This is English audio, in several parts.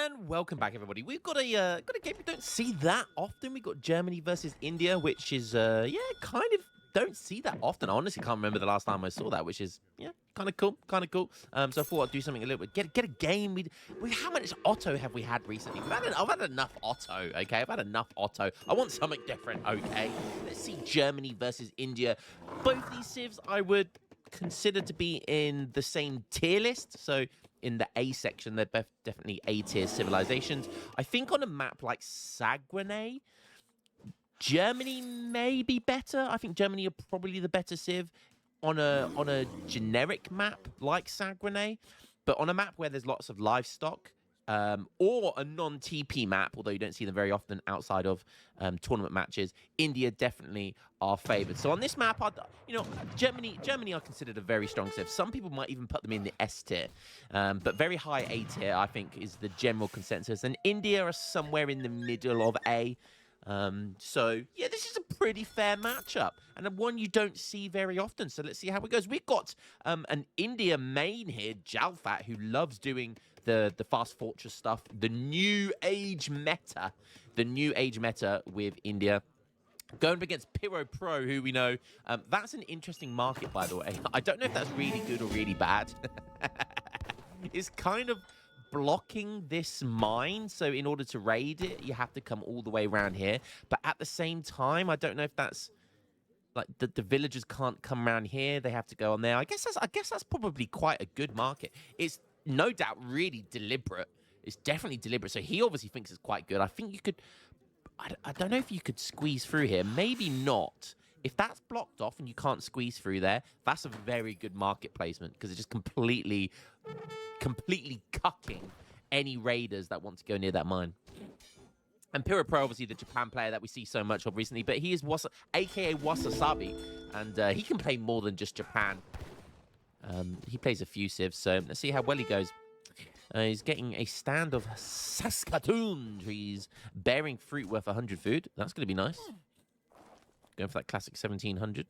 And welcome back, everybody. We've got a game we don't see that often. We've got Germany versus India, which is kind of don't see that often. I honestly can't remember the last time I saw that, which is kind of cool, kind of cool. So I thought I'd do something a little bit. Get a game. How much Otto have we had recently? I've had enough Otto. Okay, I've had enough Otto. I want something different. Okay, let's see Germany versus India. Both these civs I would consider to be in the same tier list. So in the A section, they're both definitely A-tier civilizations. I think on a map like Saguenay, Germany may be better. I think Germany are probably the better civ on a generic map like Saguenay, but on a map where there's lots of livestock, or a non-TP map, although you don't see them very often outside of tournament matches, India definitely are favoured. So on this map, Germany are considered a very strong civ. Some people might even put them in the S tier, but very high A tier, I think, is the general consensus. And India are somewhere in the middle of A. So yeah, this is a pretty fair matchup and one you don't see very often. So let's see how it goes. We've got an India main here, Jalfat, who loves doing the fast fortress stuff, the new age meta with India. Going up against Pyro Pro, who we know, that's an interesting market, by the way. I don't know if that's really good or really bad. It's kind of blocking this mine, so in order to raid it, you have to come all the way around here. But at the same time, I don't know if that's like the villagers can't come around here; they have to go on there. I guess that's probably quite a good market. It's no doubt really deliberate. It's definitely deliberate. So he obviously thinks it's quite good. I think you could. I don't know if you could squeeze through here. Maybe not. If that's blocked off and you can't squeeze through there, that's a very good market placement because it's just completely cucking any raiders that want to go near that mine. And Pyro Pro, obviously the Japan player that we see so much of recently, but he is aka Wasasabi, and he can play more than just Japan. He plays a few civs, so let's see how well he goes. He's getting a stand of Saskatoon trees bearing fruit worth 100 food. That's going to be nice. Going for that classic 1700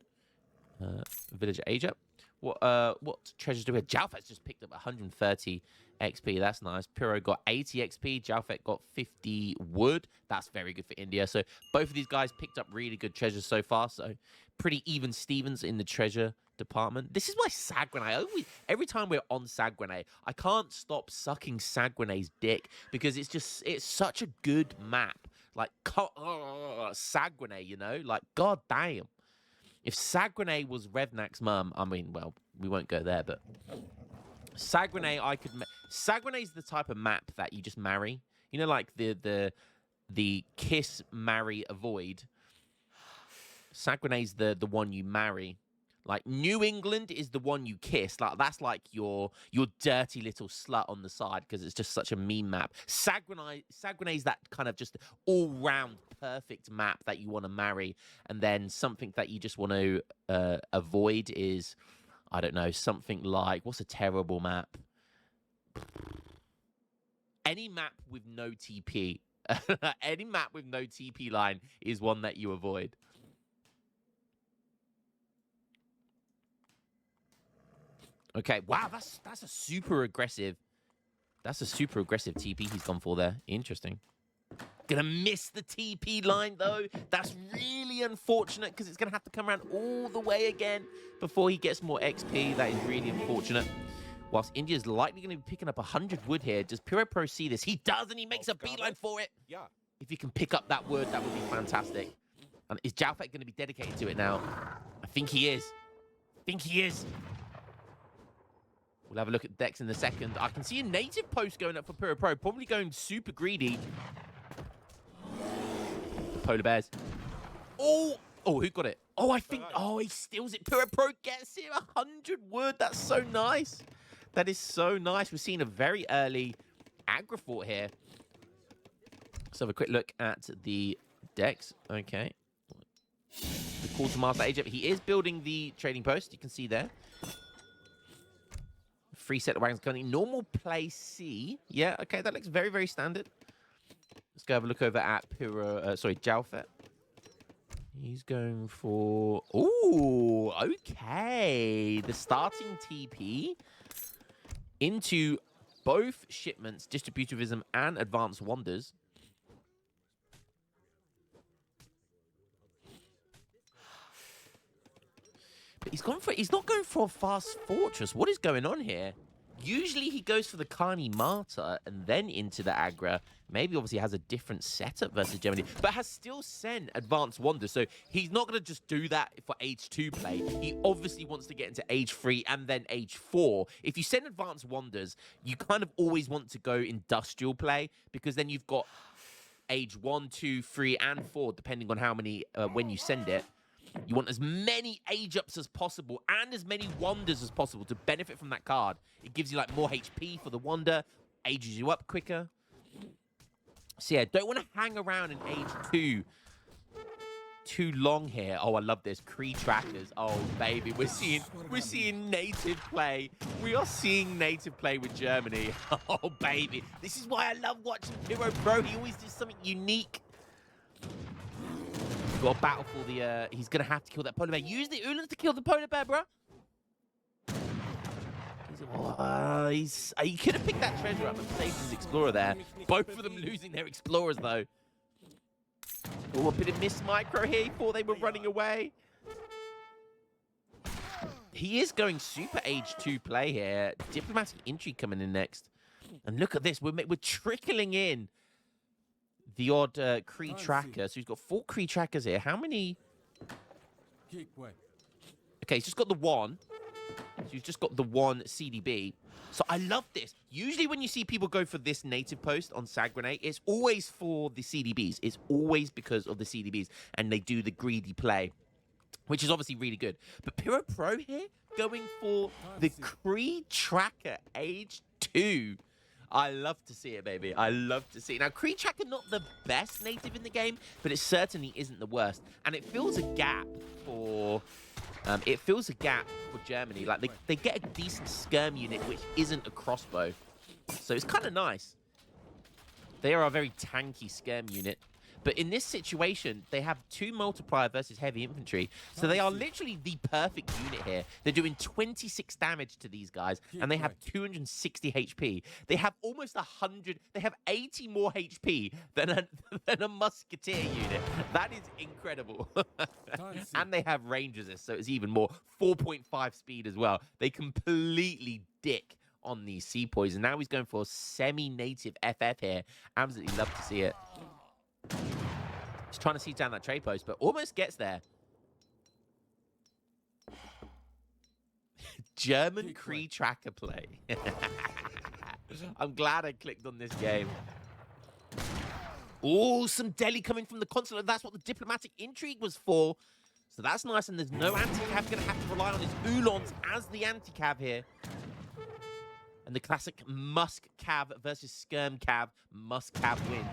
villager age up. What treasures do we have? Jalfet's just picked up 130 XP. That's nice. Pyro got 80 XP. Jalfet got 50 wood. That's very good for India. So both of these guys picked up really good treasures so far. So pretty even Stevens in the treasure department. This is why Saguenay, every time we're on Saguenay, I can't stop sucking Saguenay's dick because it's such a good map. Like Saguenay, you know, like god damn. If Saguenay was Revnak's mum, I mean, well, we won't go there, but Saguenay, Saguenay's the type of map that you just marry. You know, like the kiss, marry, avoid. Saguenay's the one you marry. Like New England is the one you kiss. Like that's like your dirty little slut on the side because it's just such a meme map. Saguenay's that kind of just all-round perfect map that you want to marry, and then something that you just want to avoid is, I don't know, something like, what's a terrible map? Any map with no TP. Any map with no TP line is one that you avoid. Okay, wow, that's a super aggressive. That's a super aggressive TP he's gone for there. Interesting. Gonna miss the TP line though. That's really unfortunate because it's gonna have to come around all the way again before he gets more XP. That is really unfortunate. Whilst India's likely going to be picking up 100 wood here. Does Pyro Pro see this? He does, and he makes a beeline for it. Yeah. If he can pick up that wood, that would be fantastic. And is Jalfet going to be dedicated to it now? I think he is. We'll have a look at decks in a second. I can see a native post going up for Pyro Pro. Probably going super greedy. The Polar Bears. Oh, who got it? Oh, I think... Oh, he steals it. Pyro Pro gets it. 100 wood. That's so nice. That is so nice. We're seeing a very early aggro fort here. Let's have a quick look at the decks. Okay. The Quartermaster age up. He is building the trading post. You can see there. Free set of wagons coming. Normal play C. Yeah, okay, that looks very, very standard. Let's go have a look over at Jalfet. He's going for... Ooh, okay. The starting TP into both shipments, distributivism and advanced wonders. But he's not going for a fast fortress. What is going on here? Usually he goes for the Carney Martyr and then into the Agra. Maybe obviously has a different setup versus Germany, but has still sent Advanced Wonders. So he's not going to just do that for Age 2 play. He obviously wants to get into Age 3 and then Age 4. If you send Advanced Wonders, you kind of always want to go industrial play because then you've got Age 1, 2, 3, and 4, depending on how many, when you send it. You want as many age-ups as possible and as many wonders as possible to benefit from that card. It gives you, like, more HP for the wonder, ages you up quicker. So, yeah, don't want to hang around in Age 2 too long here. Oh, I love this. Cree Trackers. Oh, baby. We're seeing native play. We are seeing native play with Germany. Oh, baby. This is why I love watching Pyro Pro. He always does something unique. Got a battle for the, he's going to have to kill that polar bear. Use the Uhlans to kill the polar bear, bro. He could have picked that treasure up and saved his explorer there. Both of them losing their explorers, though. Oh, a bit of miss micro here. He thought they were running away. He is going super Age 2 play here. Diplomatic intrigue coming in next. And look at this. We're trickling in the odd Cree Tracker. So he's got 4 Cree Trackers here. How many? Okay, he's just got the 1. So he's just got the 1 CDB. So I love this. Usually when you see people go for this native post on Sagrenate, it's always for the CDBs. It's always because of the CDBs. And they do the greedy play, which is obviously really good. But Pyro Pro here, going for the Cree Tracker Age 2. I love to see it, baby. I love to see it. Now, Cree Tracker, not the best native in the game, but it certainly isn't the worst. And it fills a gap for... Germany. Like, they get a decent skirm unit, which isn't a crossbow. So it's kind of nice. They are a very tanky skirm unit. But in this situation, they have 2 multiplier versus heavy infantry. So they are literally the perfect unit here. They're doing 26 damage to these guys, and they have 260 HP. They have almost 100... They have 80 more HP than a musketeer unit. That is incredible. And they have range resist, so it's even more. 4.5 speed as well. They completely dick on these sepoys. And now he's going for a semi-native FF here. Absolutely love to see it. He's trying to siege down that trade post, but almost gets there. German Cree Tracker play. I'm glad I clicked on this game. Oh, some deli coming from the consulate. That's what the diplomatic intrigue was for. So that's nice, and there's no anti-cav. Going to have to rely on his Uhlans as the anti-cav here. And the classic Musk Cav versus Skirm Cav. Musk Cav wins.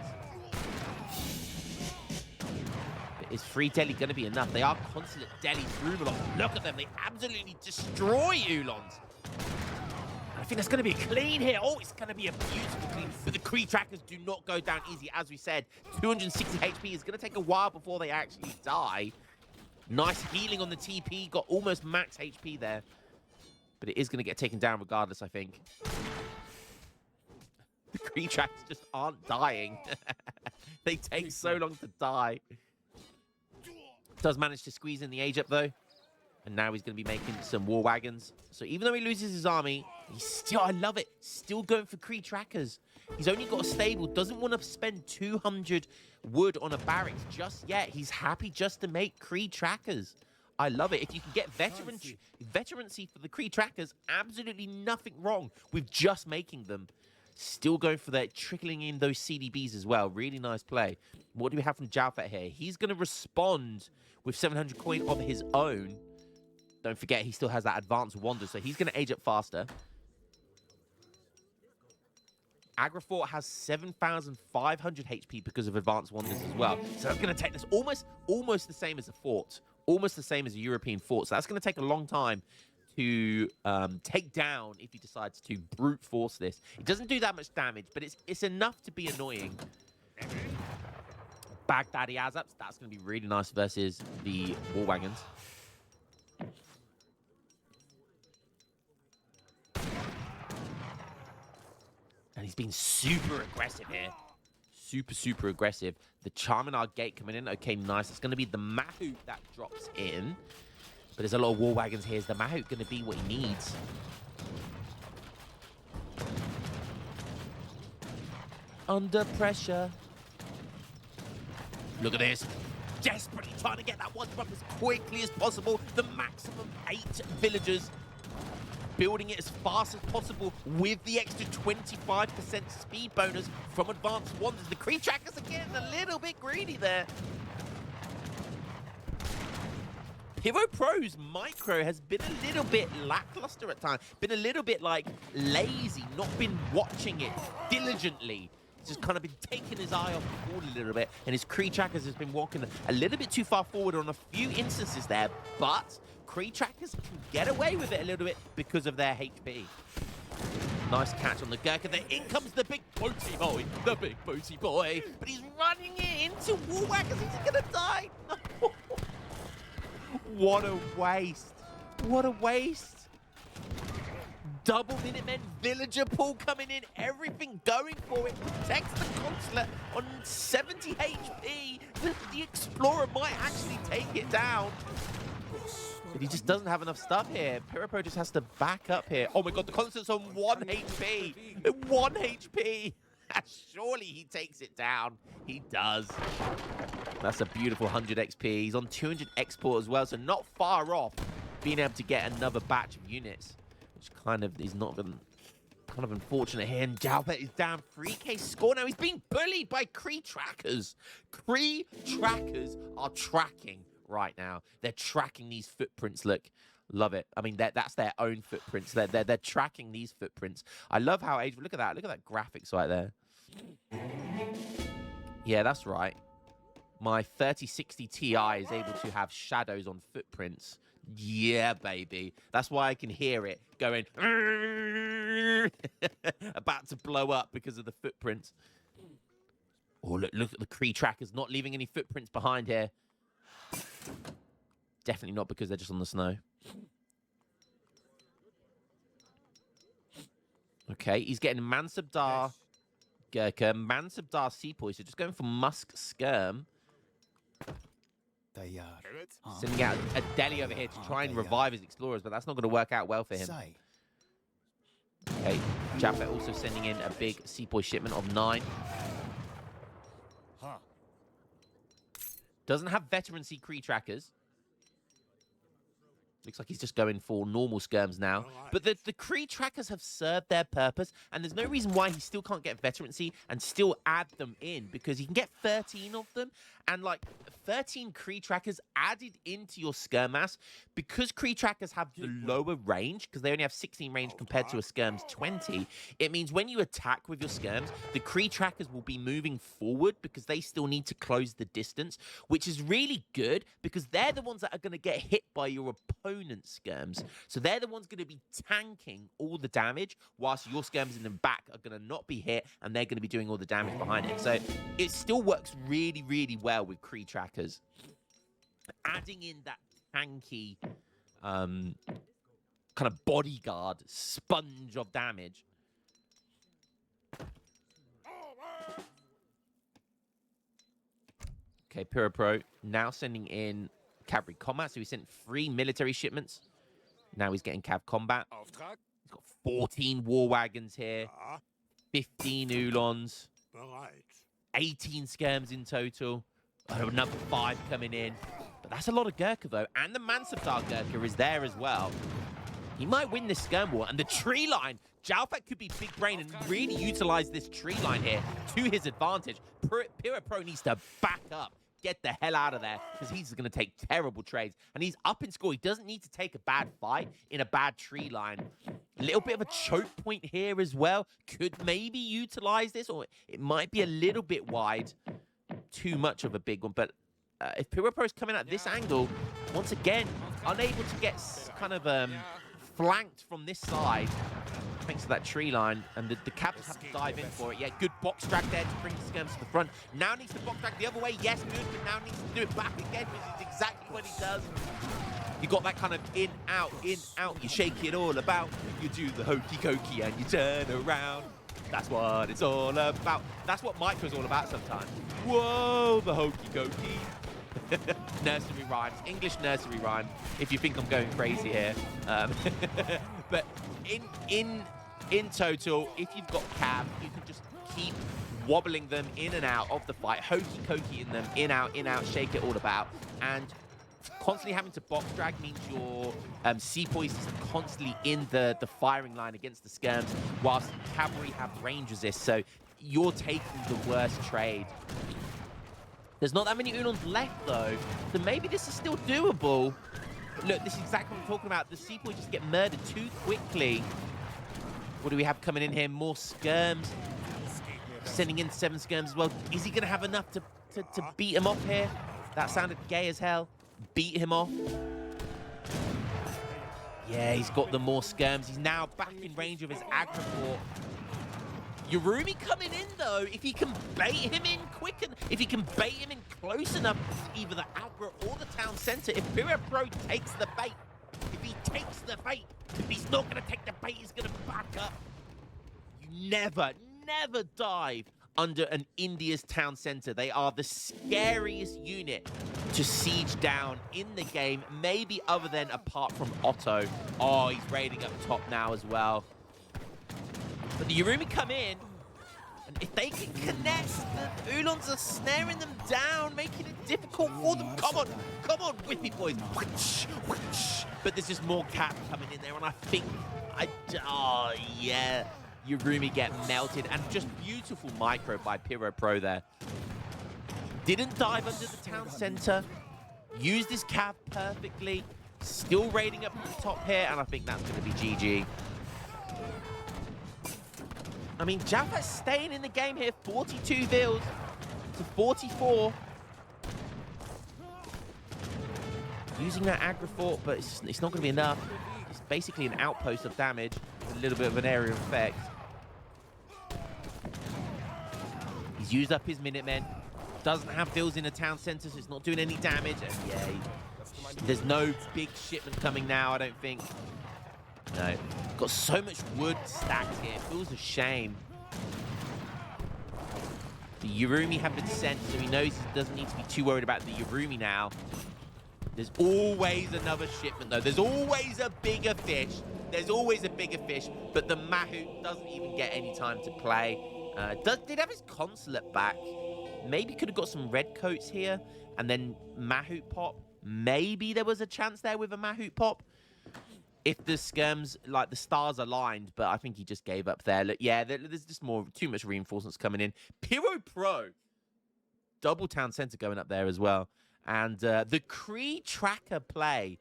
Is free deli going to be enough? They are consulate deli through. Look at them. They absolutely destroy Uhlans. I think that's going to be a clean here. Oh, it's going to be a beautiful clean. But the Cree Trackers do not go down easy. As we said, 260 HP is going to take a while before they actually die. Nice healing on the TP. Got almost max HP there. But it is going to get taken down regardless, I think. The Cree Trackers just aren't dying. They take so long to die. Does manage to squeeze in the age up, though. And now he's going to be making some war wagons. So even though he loses his army, he's still, I love it, still going for Cree Trackers. He's only got a stable, doesn't want to spend 200 wood on a barracks just yet. He's happy just to make Cree Trackers. I love it. If you can get veterancy for the Cree Trackers, absolutely nothing wrong with just making them. Still going for that, trickling in those CDBs as well. Really nice play. What do we have from Jalfet here? He's going to respond with 700 coin of his own. Don't forget, he still has that advanced wonder, so he's going to age up faster. Agrafort has 7,500 HP because of advanced wonders as well. So that's going to take this almost the same as a fort. Almost the same as a European fort. So that's going to take a long time to take down if he decides to brute force this. It doesn't do that much damage, but it's enough to be annoying. Baghdadi Azaps, that's going to be really nice versus the war wagons. he's been super aggressive here. Super aggressive. The Charm and our gate coming in. Okay, nice. It's going to be the Mahout that drops in. But there's a lot of war wagons here. Is the Mahout going to be what he needs? Under pressure. Look at this. Desperately trying to get that one drop as quickly as possible. The maximum 8 villagers. Building it as fast as possible with the extra 25% speed bonus from advanced wonders. The Cree Trackers are getting a little bit greedy there. Hero Pro's micro has been a little bit lackluster at times. Been a little bit, like, lazy. Not been watching it diligently. He's just kind of been taking his eye off the ball a little bit. And his Cree Trackers has been walking a little bit too far forward on a few instances there. But Cree Trackers can get away with it a little bit because of their HP. Nice catch on the Gurkha. There in comes the big boaty boy. The big boaty boy. But he's running it into war wagons. He's going to die. No. What a waste. What a waste. Double Minutemen, villager pool coming in. Everything going for it. Protects the consulate on 70 HP. The Explorer might actually take it down. But he just doesn't have enough stuff here. Pirapro just has to back up here. Oh my god, the consulate's on 1 HP. 1 HP. Surely he takes it down. He does. That's a beautiful 100 XP. He's on 200 export as well, so not far off being able to get another batch of units, which kind of is not kind of unfortunate here. And Jalbert is down 3k score now. He's being bullied by Cree Trackers. Cree Trackers are tracking right now. They're tracking these footprints. Look. Love it. I mean, that's their own footprints. They're tracking these footprints. I love how Age. Look at that. Look at that graphics right there. Yeah, that's right. My 3060 Ti is able to have shadows on footprints. Yeah, baby. That's why I can hear it going about to blow up because of the footprints. Oh, look at the Cree Trackers not leaving any footprints behind here. Definitely not because they're just on the snow. Okay, he's getting Mansabdar Gurkha, Mansabdar Sepoy, so just going for Musk Skirm. Sending out a Delhi over here to try and revive his explorers, but that's not going to work out well for him. Okay, Jaffa also sending in a big Sepoy shipment of 9. Doesn't have veteran Cree Trackers. Looks like he's just going for normal skirms now. But the Cree Trackers have served their purpose, and there's no reason why he still can't get veterancy and still add them in, because he can get 13 of them, and like 13 Cree Trackers added into your skirmass. Because Cree Trackers have the lower range, because they only have 16 range compared to a skirm's 20, it means when you attack with your skirms, the Cree Trackers will be moving forward because they still need to close the distance, which is really good because they're the ones that are going to get hit by your opponent's skirms. So they're the ones going to be tanking all the damage, whilst your skirms in the back are going to not be hit, and they're going to be doing all the damage behind it. So it still works really, really well with Cree Trackers. Adding in that tanky kind of bodyguard sponge of damage. Okay, Pura Pro now sending in cavalry combat. So he sent 3 military shipments. Now he's getting cav combat. He's got 14 war wagons here, 15 Ulons, 18 skirms in total. Another 5 coming in. But that's a lot of Gurkha, though. And the Mansabdar Gurkha is there as well. He might win this skirm war. And the tree line. Jalfat could be big brain and really utilize this tree line here to his advantage. Pura Pro needs to back up. Get the hell out of there, because he's going to take terrible trades. And he's up in score. He doesn't need to take a bad fight in a bad tree line. A little bit of a choke point here as well. Could maybe utilize this, or it might be a little bit wide. Too much of a big one. But if Pura Pro's coming at this angle, once again, unable to get kind of flanked from this side, thanks to that tree line, and the Cavs have to dive in for it. Yeah, good box drag there to bring the skirms to the front. Now needs to box drag the other way. Yes, good, but now needs to do it back again, which is exactly what he does. You got that kind of in, out, you shake it all about. You do the hokey cokey and you turn around. That's what it's all about. That's what Micro's all about sometimes. Whoa, the hokey cokey. Nursery rhymes, English nursery rhyme. If you think I'm going crazy here, but in total, if you've got Cav, you can just keep wobbling them in and out of the fight, hokey cokey in them, in out, shake it all about, and constantly having to box drag means your sepoys is constantly in the firing line against the skirms, whilst cavalry have range resist, so you're taking the worst trade. There's not that many Ulons left, though, so maybe this is still doable. Look, this is exactly what I'm talking about. The sepoys just get murdered too quickly. What do we have coming in here? More skirms. Sending in 7 skirms as well. Is he going to have enough to beat him off here? That sounded gay as hell. Beat him off. Yeah, he's got the more skirms. He's now back in range of his Agriport. Yurumi coming in, though. If he can bait him in quick, and if he can bait him in close enough to either the Agra or the town center, if Piro Pro takes the bait, if he takes the bait, if he's not going to take the bait, he's going to back up. You never dive under an India's town center. They are the scariest unit to siege down in the game, maybe other than apart from Otto. Oh, he's raiding up top now as well. But the Yurumi come in, and if they can connect, the Ulons are snaring them down, making it difficult for them. Come on, with me, boys. But there's just more cap coming in there, and I think, oh, yeah. Yurumi get melted, and just beautiful micro by Piro Pro there. Didn't dive under the town center, used his cav perfectly, still raiding up the top here, and I think that's going to be GG. I mean, Jaffa's staying in the game here, 42 vills to 44. Using that Agrifort, but it's not going to be enough. It's basically an outpost of damage, with a little bit of an area of effect. He's used up his Minutemen. Doesn't have vills in the town center, so it's not doing any damage. And yeah, there's no big shipment coming now, I don't think. No. Got so much wood stacked here. It feels a shame. The Yurumi have been sent, so he knows he doesn't need to be too worried about the Yurumi now. There's always another shipment, though. There's always a bigger fish. There's always a bigger fish, but the Mahout doesn't even get any time to play. Did have his consulate back. Maybe could have got some red coats here, and then Mahout pop. Maybe there was a chance there with a Mahout pop. If the skirms, like the stars aligned, but I think he just gave up there. Look, yeah, there's just too much reinforcements coming in. Piro Pro, double town center going up there as well. And the Cree Tracker play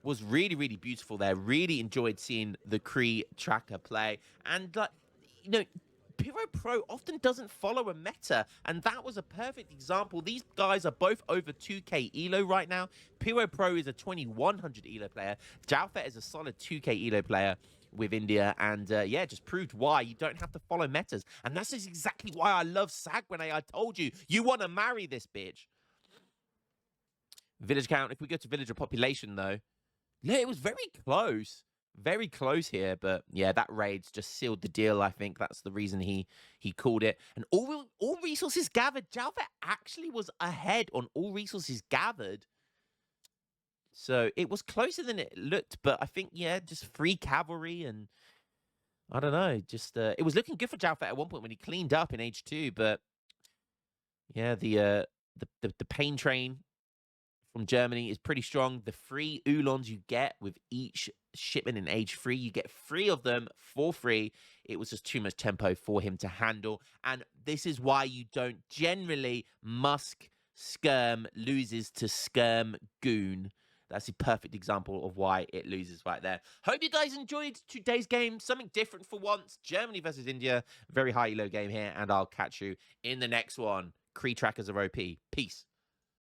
was really, really beautiful there. Really enjoyed seeing the Cree Tracker play. And, like, you know, Piro Pro often doesn't follow a meta, and that was a perfect example. These guys are both over 2k elo right now. Piro Pro is a 2100 elo player. Jalfet is a solid 2k elo player with India, and yeah, just proved why you don't have to follow metas. And that's just exactly why I love Sagwene. I told you, you want to marry this bitch. Village count, if we go to villager population, though, yeah, it was very close. Very close here, but yeah, that raid's just sealed the deal. I think that's the reason he called it. And all resources gathered. Jalfet actually was ahead on all resources gathered. So it was closer than it looked, but I think, yeah, just free cavalry and I don't know, just it was looking good for Jalfet at one point when he cleaned up in Age 2, but yeah, the pain train from Germany is pretty strong. The free Ulons you get with each shipment in Age 3, you get 3 of them for free. It was just too much tempo for him to handle. And this is why you don't generally Musk Skirm loses to Skirm Goon. That's a perfect example of why it loses right there. Hope you guys enjoyed today's game. Something different for once. Germany versus India. Very high elo game here. And I'll catch you in the next one. Cree Trackers are OP. Peace.